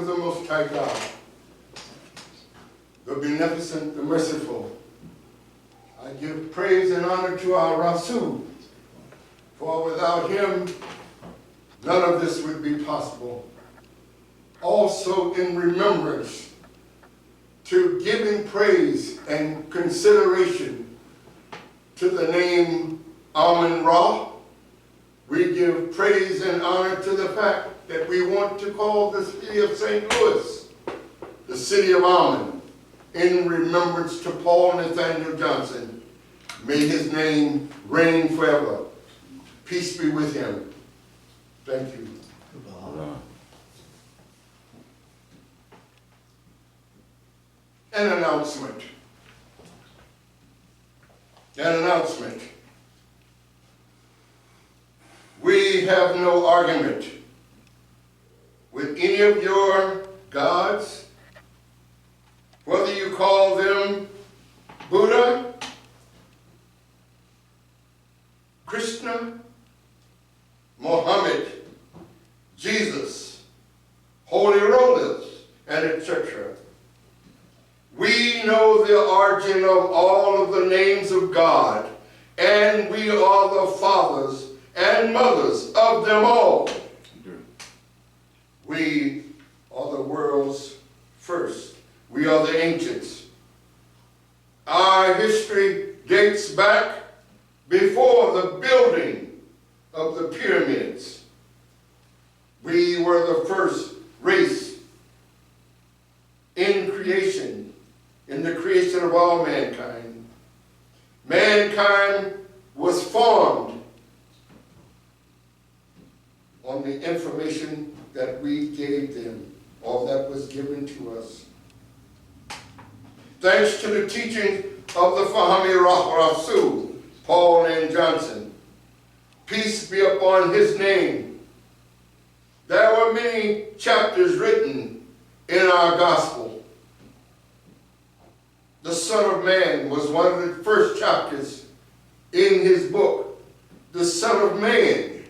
the Most High God, the Beneficent, the Merciful. I give praise and honor to our Rasul, for without him, none of this would be possible. Also in remembrance to giving praise and consideration to the name Amun-Ra, we give praise and honor to the fact that we want to call the city of St. Louis the city of Amun, in remembrance to Paul Nathaniel Johnson. May his name reign forever. Peace be with him. Thank you. An announcement. An announcement. We have no argument with any of your gods, whether you call them Buddha, Krishna, Mohammed, Jesus, Holy Rollers, and etc. We know the origin of all of the names of God, and we are the fathers and mothers of them all. We are the world's first. We are the ancients. Our history dates back before the building of the pyramids. We were the first race in creation, in the creation of all mankind. Mankind was formed on the information that we gave them, all that was given to us. Thanks to the teaching of the Fahmi Rasul, Paul N. Johnson, peace be upon his name. There were many chapters written in our gospel. The Son of Man was one of the first chapters in his book. The Son of Man.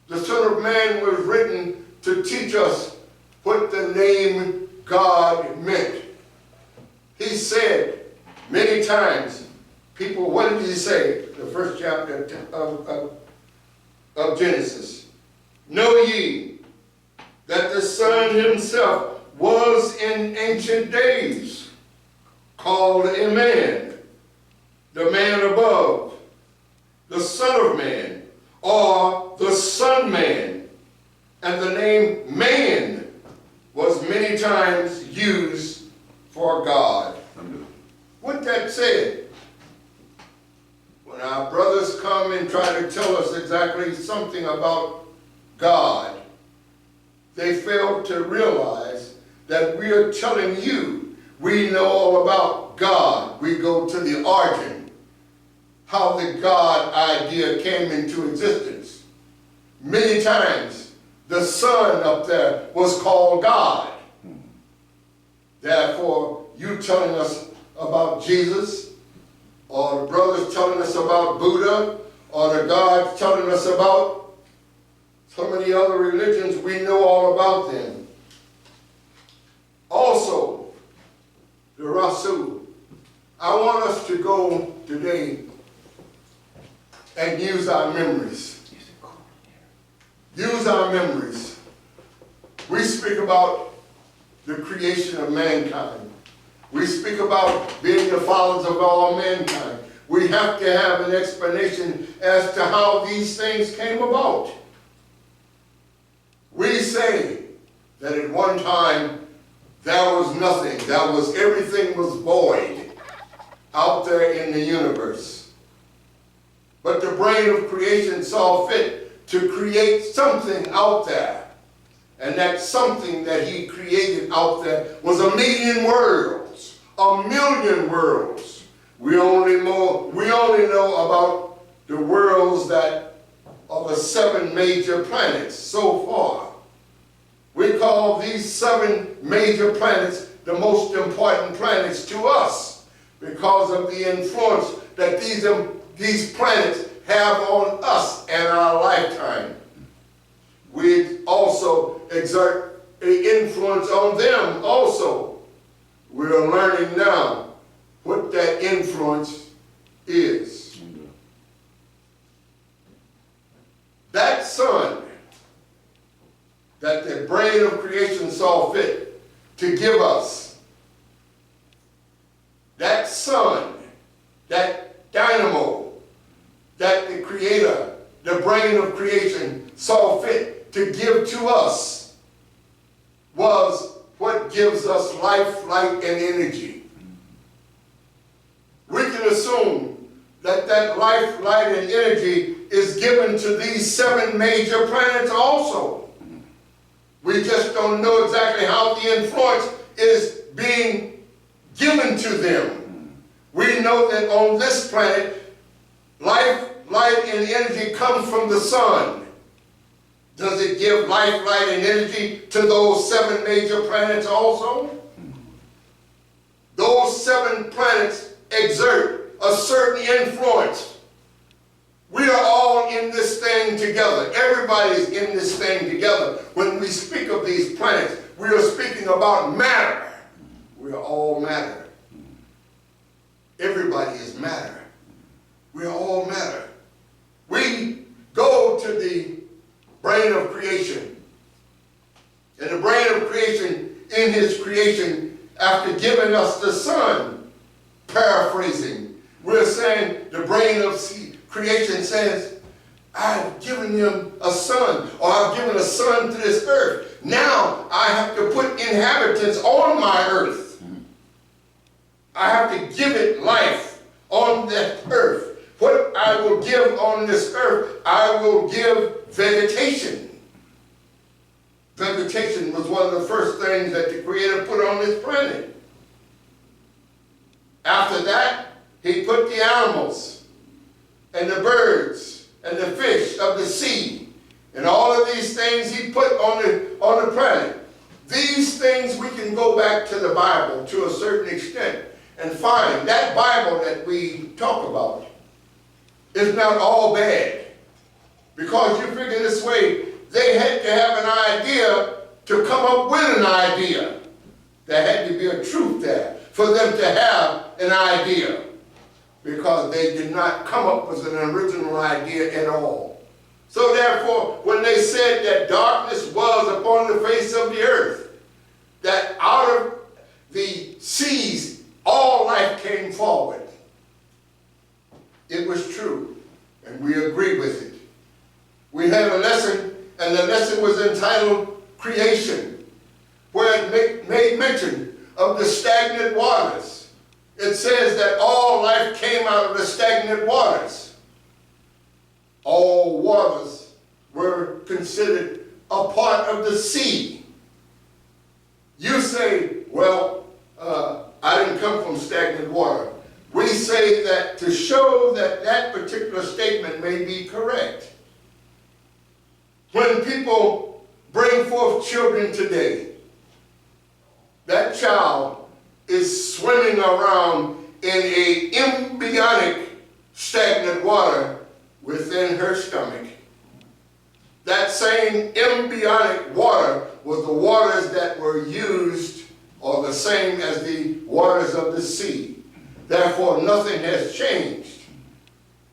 The Son of Man was written to teach us what the name God meant. He said many times, people, what did he say? The first chapter of Genesis. Know ye that the Son himself was in ancient days called a man, the man above, the Son of Man, or the Son Man. And the name man was many times used for God. What that said, when our brothers come and try to tell us exactly something about God, they fail to realize that we are telling you we know all about God. We go to the origin, how the God idea came into existence. Many times the sun up there was called God. Therefore, you telling us about Jesus, or the brothers telling us about Buddha, or the gods telling us about so many other religions, we know all about them. Also, the Rasul. I want us to go today and use our memories. Use our memories. We speak about the creation of mankind. We speak about being the fathers of all mankind. We have to have an explanation as to how these things came about. We say that at one time there was nothing. Everything was void out there in the universe. But the brain of creation saw fit to create something out there. And that something that he created out there was a million worlds. A million worlds. We only know about the worlds that are the 7 major planets so far. We call these 7 major planets the most important planets to us because of the influence that these planets have on us and our lifetime. We also exert an influence on them also. We are learning now what that influence is. That sun that the brain of creation saw fit to give us, that sun, that dynamo that the Creator, the brain of creation, saw fit to give to us, was what gives us life, light, and energy. We can assume that that life, light, and energy is given to these 7 major planets also. We just don't know exactly how the influence is being given to them. We know that on this planet, life, light, and energy comes from the sun. Does it give life, light, and energy to those 7 major planets also? Those 7 planets exert a certain influence. We are all in this thing together. Everybody's in this thing together. When we speak of these planets, we are speaking about matter. We are all matter. Everybody is matter. We are all matter. We go to the brain of creation. And the brain of creation, in his creation, after giving us the sun, paraphrasing, we're saying the brain of creation says, I've given them a son, or I've given a son to this earth. Now I have to put inhabitants on my earth. I have to give it life on that earth. What I will give on this earth, I will give vegetation. Vegetation was one of the first things that the Creator put on this planet. After that, he put the animals and the birds and the fish of the sea and all of these things he put on the planet. These things we can go back to the Bible to a certain extent and find that Bible that we talk about is not all bad. Because you figure this way, they had to have an idea to come up with an idea. There had to be a truth there for them to have an idea, because they did not come up with an original idea at all. So therefore, when they said that darkness was upon the face of the earth, that out of the seas all life came forward, it was true, and we agree with it. We had a lesson, and the lesson was entitled Creation, where it made mention of the stagnant waters. It says that all life came out of the stagnant waters. All waters were considered a part of the sea. You say, well, I didn't come from stagnant water. We say that to show that that particular statement may be correct. When people bring forth children today, that child is swimming around in a embryonic stagnant water within her stomach. That same embryonic water was the waters that were used, or the same as the waters of the sea. Therefore, nothing has changed.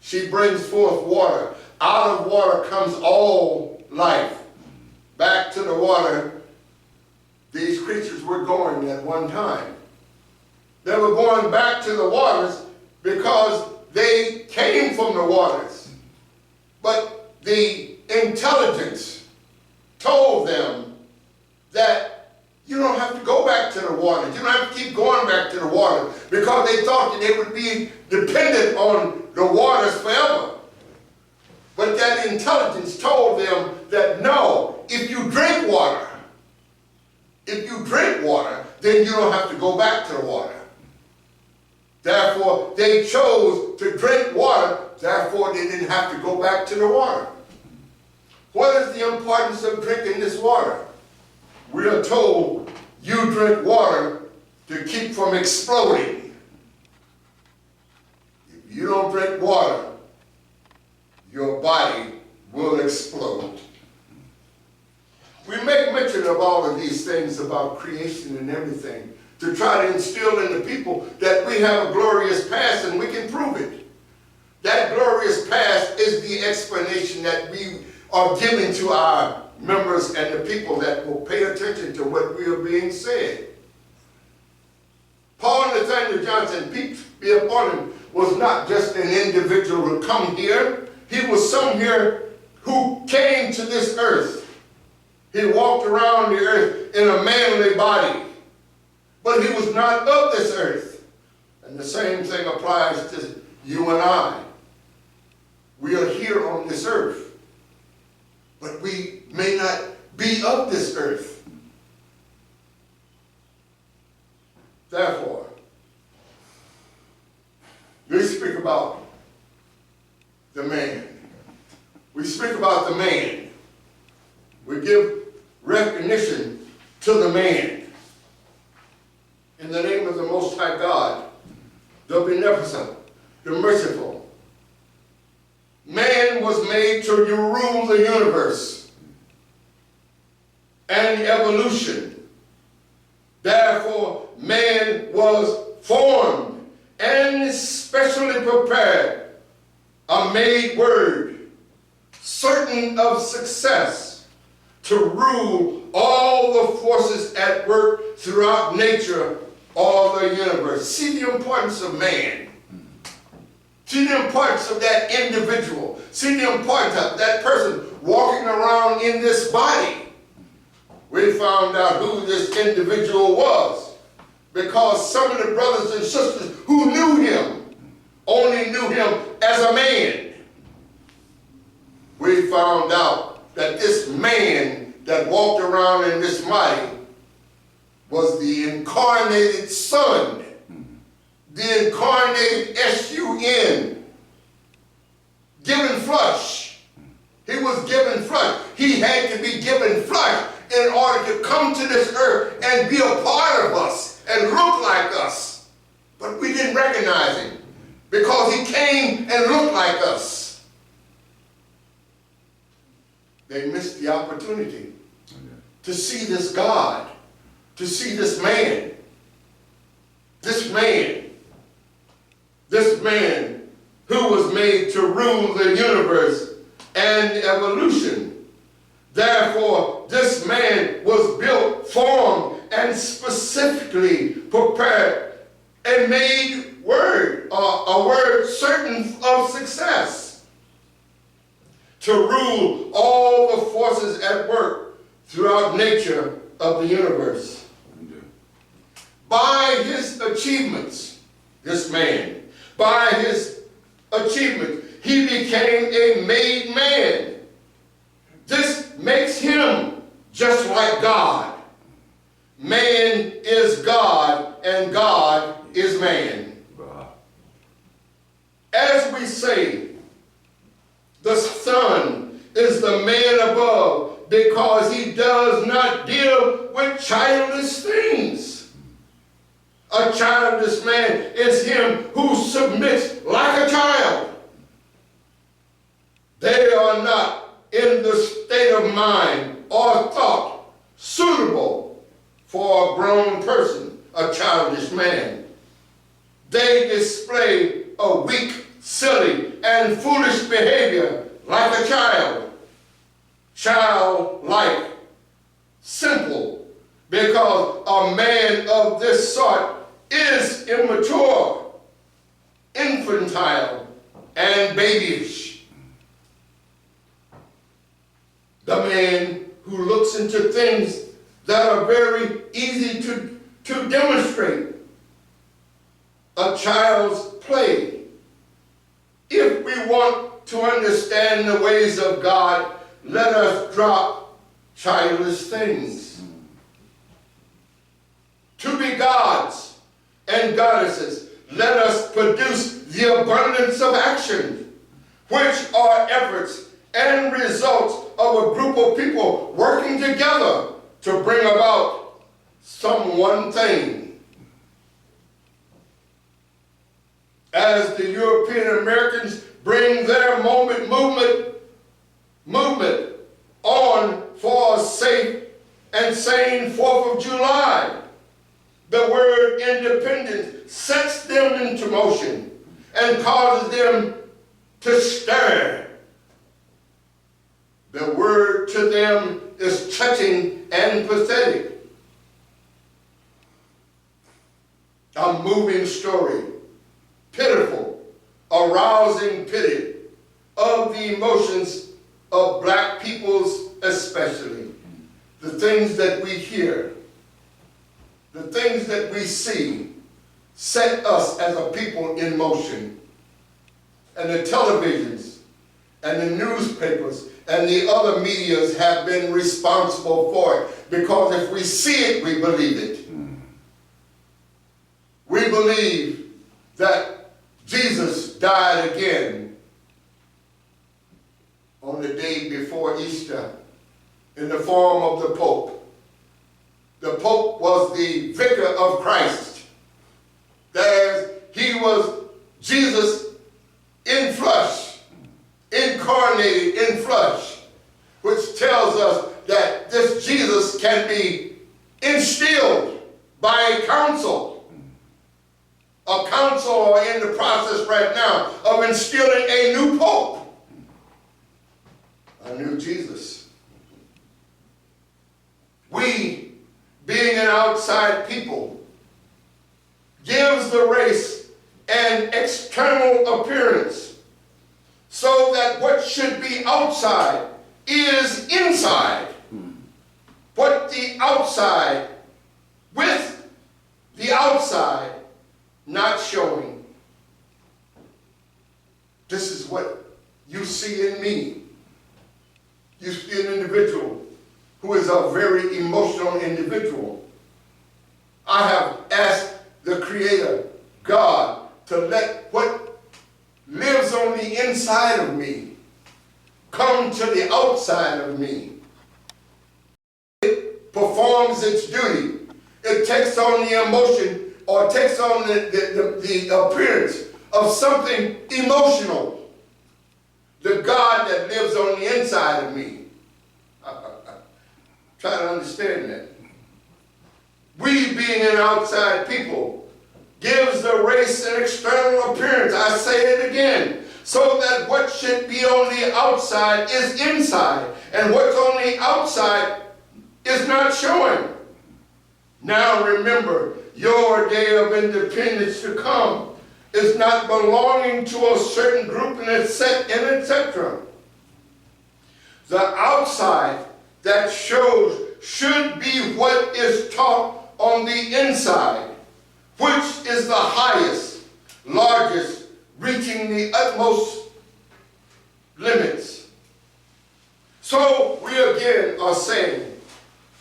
She brings forth water. Out of water comes all life. Back to the water, these creatures were going at one time. They were going back to the waters because they came from the waters. But the intelligence told them that you don't have to go back to the water. You don't have to keep going back to the water, because they thought that they would be dependent on the waters forever. But that intelligence told them that no, if you drink water, then you don't have to go back to the water. Therefore, they chose to drink water, therefore they didn't have to go back to the water. What is the importance of drinking this water? We are told you drink water to keep from exploding. If you don't drink water, your body will explode. We make mention of all of these things about creation and everything to try to instill in the people that we have a glorious past and we can prove it. That glorious past is the explanation that we are giving to our members and the people that will pay attention to what we are being said. Paul Nathaniel Johnson, peace be upon him, was not just an individual who come here. He was some here who came to this earth. He walked around the earth in a manly body, but he was not of this earth. And the same thing applies to you and I. We are here on this earth, but we may not be of this earth. Therefore, we speak about the man. We speak about the man. We give recognition to the man. In the name of the Most High God, the beneficent, the merciful. Man was made to rule the universe and evolution. Therefore, man was formed and specially prepared, a made word, certain of success, to rule all the forces at work throughout nature, all the universe. See the importance of man. See the importance of that individual. See the importance of that person walking around in this body. We found out who this individual was because some of the brothers and sisters who knew him only knew him as a man. We found out that this man that walked around in this body was the incarnated Son. The incarnated S-U-N, given flesh. He was given flesh. He had to be given flesh in order to come to this earth and be a part of us and look like us. But we didn't recognize him because he came and looked like us. They missed the opportunity to see this God, to see this man. This man who was made to rule the universe and evolution. Therefore, this man was built, formed, and specifically prepared and made word, a word certain of success, to rule all the forces at work throughout nature of the universe. By his achievements, this man, by his achievement, he became a made man. This makes him just like God. Man is God and God is man. As we say, the Son is the man above because he does not deal with childish things. A childish man is him who submits like a child. They are not in the state of mind or thought suitable for a grown person, a childish man. They display a weak, silly, and foolish behavior like a child. Childlike, simple, because a man of this sort is immature, infantile, and babyish. The man who looks into things that are very easy to demonstrate. A child's play. If we want to understand the ways of God, let us drop childish things. To be gods and goddesses, let us produce the abundance of action, which are efforts and results of a group of people working together to bring about some one thing. As the European Americans bring their movement on for a safe and sane 4th of July. The word independence sets them into motion and causes them to stir. The word to them is touching and pathetic. A moving story, pitiful, arousing pity of the emotions of black peoples especially. The things that we hear, the things that we see set us as a people in motion. And the televisions and the newspapers and the other medias have been responsible for it, because if we see it, we believe it. We believe that Jesus died again on the day before Easter in the form of the Pope. The Pope was the vicar of Christ. That is, he was Jesus in flesh, incarnated in flesh, which tells us that this Jesus can be instilled by a council. A council are in the process right now of instilling a new Pope, a new Jesus. We, being an outside people, gives the race an external appearance so that what should be outside is inside. What the outside, with the outside not showing. This is what you see in me. You see an individual who is a very emotional individual. I have asked the Creator, God, to let what lives on the inside of me come to the outside of me. It performs its duty. It takes on the emotion, or takes on the appearance of something emotional. The God that lives on the inside of me. Try to understand that. We, being an outside people, gives the race an external appearance. I say it again. So that what should be on the outside is inside, and what's on the outside is not showing. Now remember, your day of independence to come is not belonging to a certain group and etc. The outside that shows should be what is taught on the inside, which is the highest, largest, reaching the utmost limits. So we again are saying,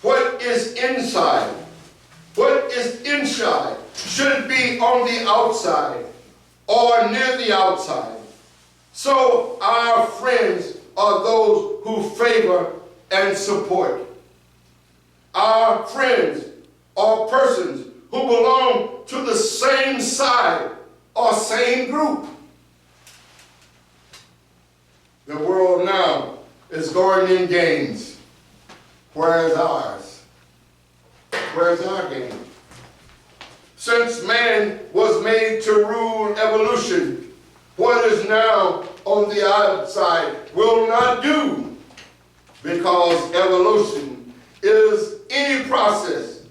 what is inside, what is inside should be on the outside or near the outside. So our friends are those who favor and support. Our friends are persons who belong to the same side or same group. The world now is going in games. Where's ours? Where's our game? Since man was made to rule evolution, what is now on the outside will not do, because evolution is any process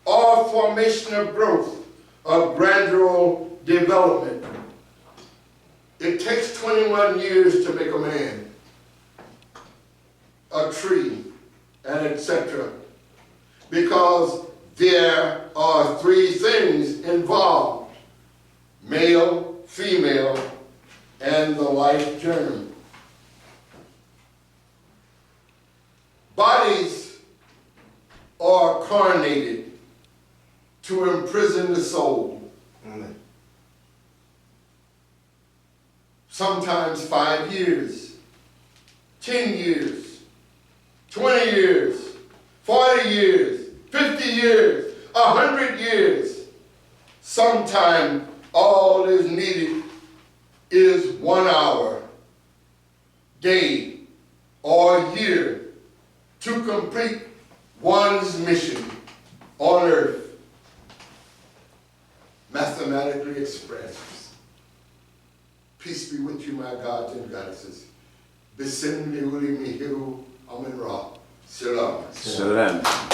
or formation of growth, of gradual development. It takes 21 years to make a man, a tree, and etc. Because there are three things involved: male, female, and the life germ. Bodies are carnated to imprison the soul. Sometimes 5 years, 10 years, 20 years, 40 years, 50 years, 100 years. Sometimes all is needed is 1 hour, day, or year to complete one's mission on earth, mathematically expressed. Peace be with you, my gods and goddesses. Bisim liuli mihiru amin ra. Shalom. Shalom.